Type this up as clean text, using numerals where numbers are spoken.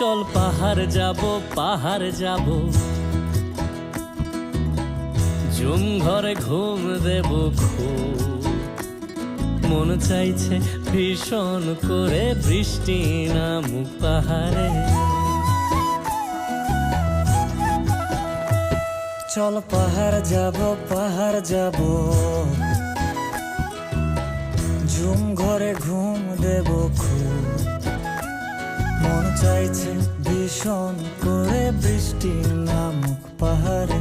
চল পাহাড় যাব ঝুম ঘরে ঘুম দেব খুব মন চাইছে ভীষণ করে বৃষ্টি নামুক পাহাড়ে চল পাহাড় যাব ঝুম ঘরে ঘুম দেব খুব মন চাইছে ভীষণ করে বৃষ্টি নামুক পাহাড়ে